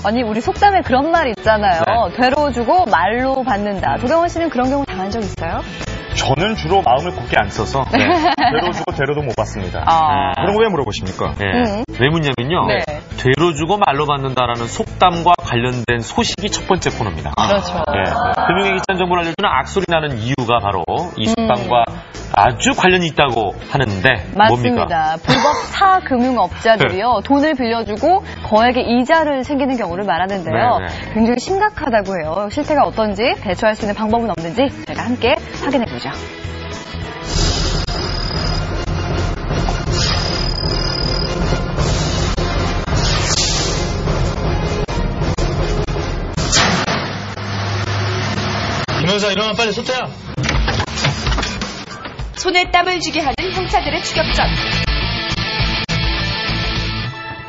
아니, 우리 속담에 그런 말 있잖아요. 네. 되로 주고 말로 받는다. 조경원 씨는 그런 경우 당한 적 있어요? 저는 주로 마음을 굳게 안 써서 되로 주고 되로도 못 받습니다. 그런 거 왜 물어보십니까? 네. 왜 묻냐면요. 네. 되로 주고 말로 받는다라는 속담과 관련된 소식이 첫 번째 코너입니다. 그렇죠. 네. 금융의 기찬 정보를 알려주는 악소리 나는 이유가 바로 이 속담과 아주 관련이 있다고 하는데 맞습니다. 뭡니까? 불법 사금융업자들이요. 돈을 빌려주고 거액의 이자를 챙기는 경우를 말하는데요. 네. 굉장히 심각하다고 해요. 실태가 어떤지 대처할 수 있는 방법은 없는지 저희가 함께 확인해보죠. 김영사 일어나 빨리 소태야. 손에 땀을 쥐게 하는 형사들의 추격전.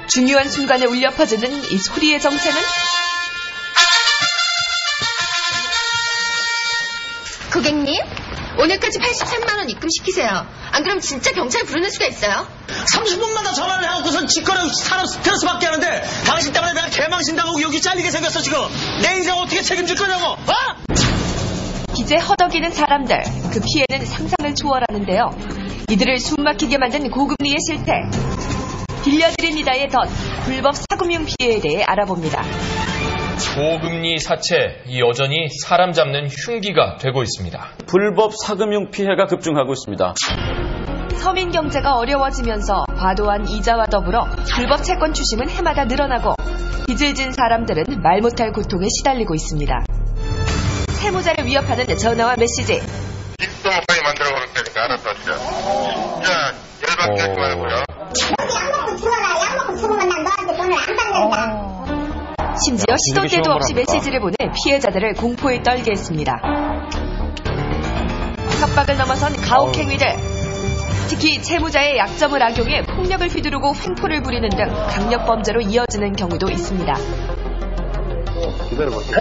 중요한 순간에 울려 퍼지는 이 소리의 정체는? 고객님, 오늘까지 83만 원 입금시키세요. 안 그럼 진짜 경찰 부르는 수가 있어요. 30분마다 전화를 해갖고선 직거래 사람 스트레스받게 하는데 당신 때문에 내가 개망신당하고 여기 잘리게 생겼어 지금. 내 인생 어떻게 책임질 거냐고. 기재 허덕이는 사람들, 그 피해는 상상을 초월하는데요. 이들을 숨막히게 만든 고금리의 실태. 빌려드립니다의 덫, 불법 사금융 피해에 대해 알아봅니다. 고금리 사채, 여전히 사람 잡는 흉기가 되고 있습니다. 불법 사금융 피해가 급증하고 있습니다. 서민 경제가 어려워지면서 과도한 이자와 더불어 불법 채권 추심은 해마다 늘어나고 빚을 진 사람들은 말 못할 고통에 시달리고 있습니다. 세무자를 위협하는 전화와 메시지. 입도 못하게 만들어 버릴 테니까 알아서 하시죠. 진짜 열받게 하지 말고요. 약 먹고 죽어라. 약 먹고 죽으면 난 너한테 돈을 안 받는다. 심지어 시도 때도 없이 메시지를 보내 피해자들을 공포에 떨게 했습니다. 협박을 넘어선 가혹행위들. 특히 채무자의 약점을 악용해 폭력을 휘두르고 횡포를 부리는 등 강력범죄로 이어지는 경우도 있습니다. 기다려보세요.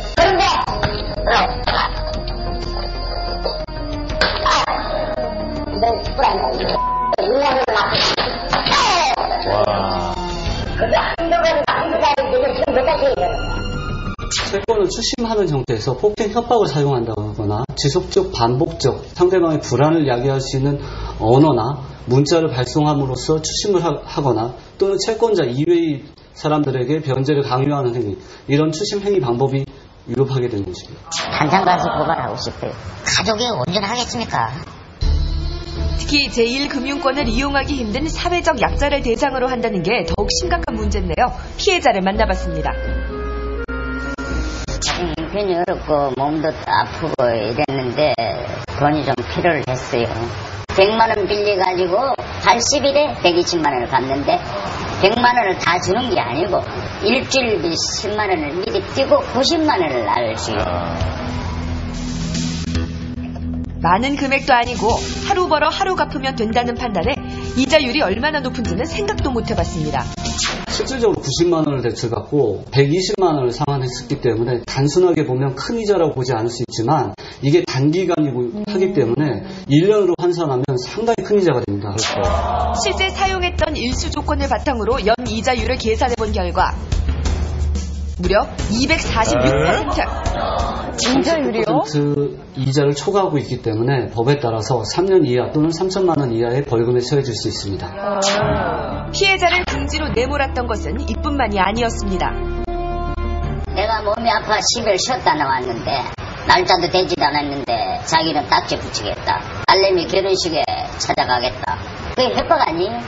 채권을 추심하는 형태에서 폭행 협박을 사용한다거나 지속적 반복적 상대방의 불안을 야기할 수 있는 언어나 문자를 발송함으로써 추심을 하거나 또는 채권자 이외의 사람들에게 변제를 강요하는 행위, 이런 추심 행위 방법이 위법하게 되는 것입니다. 단장 가서 고발하고 싶어요. 가족이 온전하겠습니까? 특히 제1금융권을 이용하기 힘든 사회적 약자를 대상으로 한다는 게 더욱 심각한 문제인데요. 피해자를 만나봤습니다. 형편이 어렵고 몸도 아프고 이랬는데 돈이 좀 필요를 했어요. 100만 원 빌려가지고 80일에 120만 원을 갚는데 100만 원을 다 주는 게 아니고 일주일비 10만 원을 미리 띄고 90만 원을 나를 줘요. 많은 금액도 아니고 하루 벌어 하루 갚으면 된다는 판단에 이자율이 얼마나 높은지는 생각도 못 해봤습니다. 실질적으로 90만 원을 대출받고 120만 원을 상환했기 때문에 단순하게 보면 큰 이자라고 보지 않을 수 있지만 이게 단기간이고 하기 때문에 1년으로 환산하면 상당히 큰 이자가 됩니다. 그렇죠. 실제 사용했던 일수 조건을 바탕으로 연 이자율을 계산해본 결과 무려 246%. 이자율이요? 30% 이자를 초과하고 있기 때문에 법에 따라서 3년 이하 또는 3천만 원 이하의 벌금에 처해질 수 있습니다. 피해자를 궁지로 내몰았던 것은 이뿐만이 아니었습니다. 내가 몸이 아파 10일 쉬었다 나왔는데 날짜도 되지도 않았는데 자기는 딱지 붙이겠다. 딸내미 결혼식에 찾아가겠다. 그게 협박 아니에요?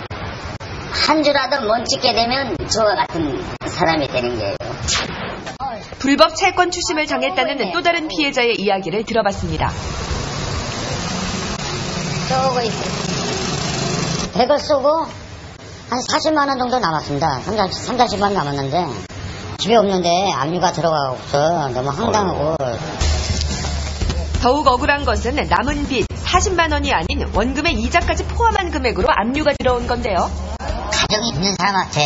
한 주라도 못 찍게 되면 저와 같은 사람이 되는 거예요. 불법 채권 추심을 당했다는 또 다른 피해자의 이야기를 들어봤습니다. 저거 있어요. 100을 쓰고 한 40만 원 정도 남았습니다. 30-40만 원 남았는데 집에 없는데 압류가 들어가고서 너무 황당하고. 더욱 억울한 것은 남은 빚 40만 원이 아닌 원금의 이자까지 포함한 금액으로 압류가 들어온 건데요. 가정이 있는 사람한테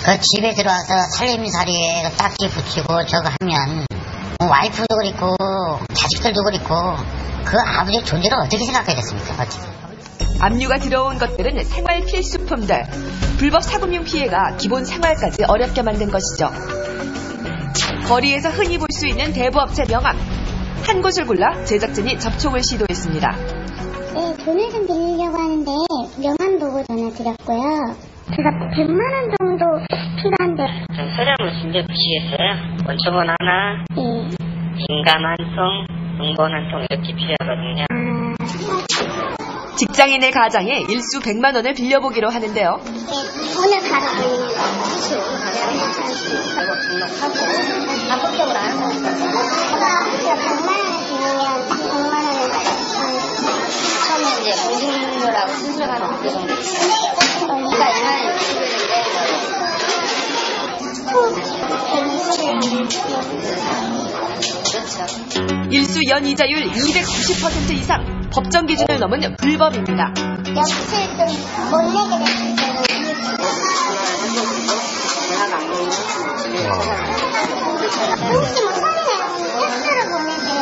그 집에 들어와서 살림살이에 딱지 붙이고 저거 하면 와이프도 그렇고 자식들도 그렇고 그 아버지의 존재를 어떻게 생각하겠습니까? 압류가 들어온 것들은 생활 필수품들. 불법 사금융 피해가 기본 생활까지 어렵게 만든 것이죠. 거리에서 흔히 볼 수 있는 대부업체 명함. 한 곳을 골라 제작진이 접촉을 시도했습니다. 네, 돈을 좀 빌리려고 하는데 명함 보고 전화드렸고요. 제가 100만 원 정도 필요한데. 서류를 준비해 주시겠어요? 원초본 하나, 인감 한 통, 문건 한 통 이렇게 필요하거든요. 직장인의 가장에 일수 100만 원을 빌려보기로 하는데요. 네, 오늘 바로 빌리는 등록하고 반복적으로 하는 거예요. 제가 100만 원을 빌리면 100만 원을 처음에 이제 공직률하고 수수료가 어떻게 정도 있어요? 그러니까 2만 원 그렇죠. 일수 연이자율 290% 이상, 법정 기준을 넘은 불법입니다. 역시 좀 못 내게 됐어요. 혹시 뭐 서류나 팩스로 보내세요?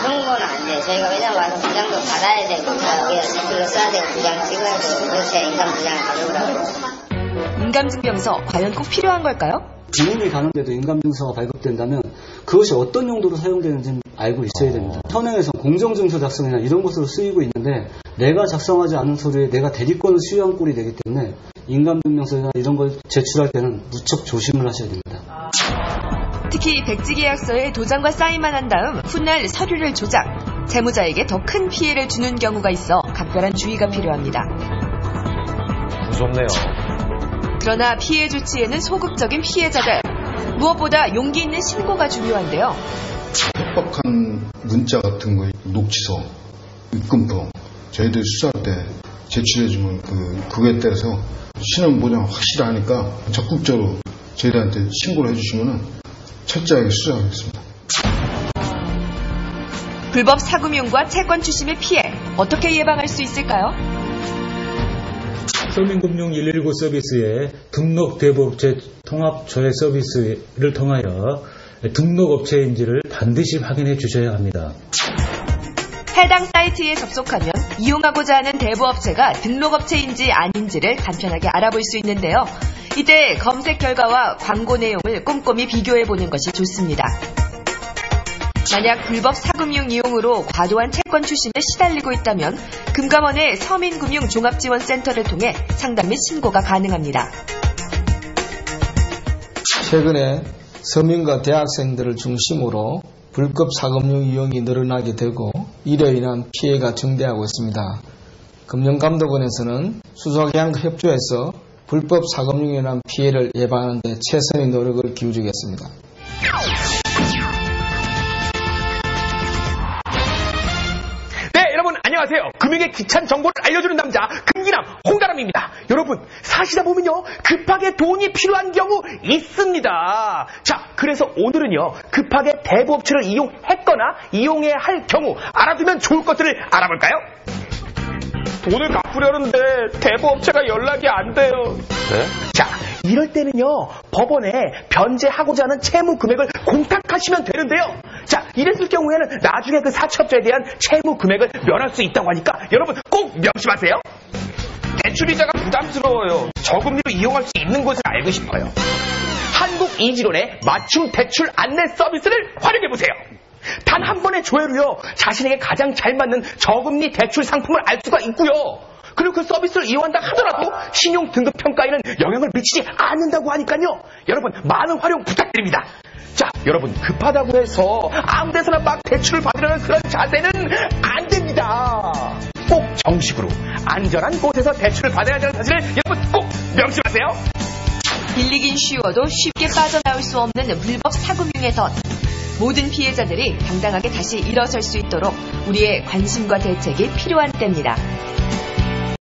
그런 건 안 돼요. 저희가 왜냐면 와서 부장도 받아야 되고 대출로 써야 되고 부장 찍어야 되고 그래서 인감 부장을 가져오라고. 인감증명서 과연 꼭 필요한 걸까요? 진행이 가는데도 인감증서가 발급된다면 그것이 어떤 용도로 사용되는지 알고 있어야 됩니다. 현행에서 공정증서 작성이나 이런 것으로 쓰이고 있는데 내가 작성하지 않은 서류에 내가 대리권을 수여한 꼴이 되기 때문에 인감증명서나 이런 걸 제출할 때는 무척 조심을 하셔야 됩니다. 특히 백지계약서에 도장과 사인만 한 다음 훗날 서류를 조작, 채무자에게 더 큰 피해를 주는 경우가 있어 각별한 주의가 필요합니다. 무섭네요. 그러나 피해 조치에는 소극적인 피해자들, 무엇보다 용기 있는 신고가 중요한데요. 협박한 문자 같은 거, 녹취서, 입금표 저희들 수사할 때 제출해주면 그거에 따라서 신원 보장 확실하니까 적극적으로 저희들한테 신고를 해주시면 철저하게 수사하겠습니다. 불법 사금융과 채권 추심의 피해 어떻게 예방할 수 있을까요? 서민금융 119 서비스의 등록 대부업체 통합 조회 서비스를 통하여 등록업체인지를 반드시 확인해 주셔야 합니다. 해당 사이트에 접속하면 이용하고자 하는 대부업체가 등록업체인지 아닌지를 간편하게 알아볼 수 있는데요. 이때 검색 결과와 광고 내용을 꼼꼼히 비교해보는 것이 좋습니다. 만약 불법 사금융 이용으로 과도한 채권 추심에 시달리고 있다면 금감원의 서민금융 종합지원센터를 통해 상담 및 신고가 가능합니다. 최근에 서민과 대학생들을 중심으로 불법 사금융 이용이 늘어나게 되고 이로 인한 피해가 증대하고 있습니다. 금융감독원에서는 수사기관과 협조해서 불법 사금융에 인한 피해를 예방하는 데 최선의 노력을 기울이겠습니다. 안녕하세요. 금융의 귀찮은 정보를 알려주는 남자 금기남 홍다람입니다. 여러분 사시다 보면요 급하게 돈이 필요한 경우 있습니다. 자, 그래서 오늘은요 급하게 대부업체를 이용했거나 이용해야 할 경우 알아두면 좋을 것들을 알아볼까요? 돈을 갚으려는데 대부업체가 연락이 안 돼요. 네? 자, 이럴 때는요 법원에 변제하고자 하는 채무 금액을 공탁하시면 되는데요. 자, 이랬을 경우에는 나중에 그 사채업자에 대한 채무 금액을 면할 수 있다고 하니까 여러분 꼭 명심하세요. 대출이자가 부담스러워요. 저금리로 이용할 수 있는 곳을 알고 싶어요. 한국이지론의 맞춤 대출 안내 서비스를 활용해보세요. 단 한 번의 조회로요 자신에게 가장 잘 맞는 저금리 대출 상품을 알 수가 있고요. 그리고 그 서비스를 이용한다 하더라도 신용 등급 평가에는 영향을 미치지 않는다고 하니까요. 여러분 많은 활용 부탁드립니다. 자, 여러분 급하다고 해서 아무 데서나 막 대출을 받으려는 그런 자세는 안 됩니다. 꼭 정식으로 안전한 곳에서 대출을 받아야 하는 사실을 여러분 꼭 명심하세요. 빌리긴 쉬워도 쉽게 빠져나올 수 없는 불법 사금융의 덫. 모든 피해자들이 당당하게 다시 일어설 수 있도록 우리의 관심과 대책이 필요한 때입니다.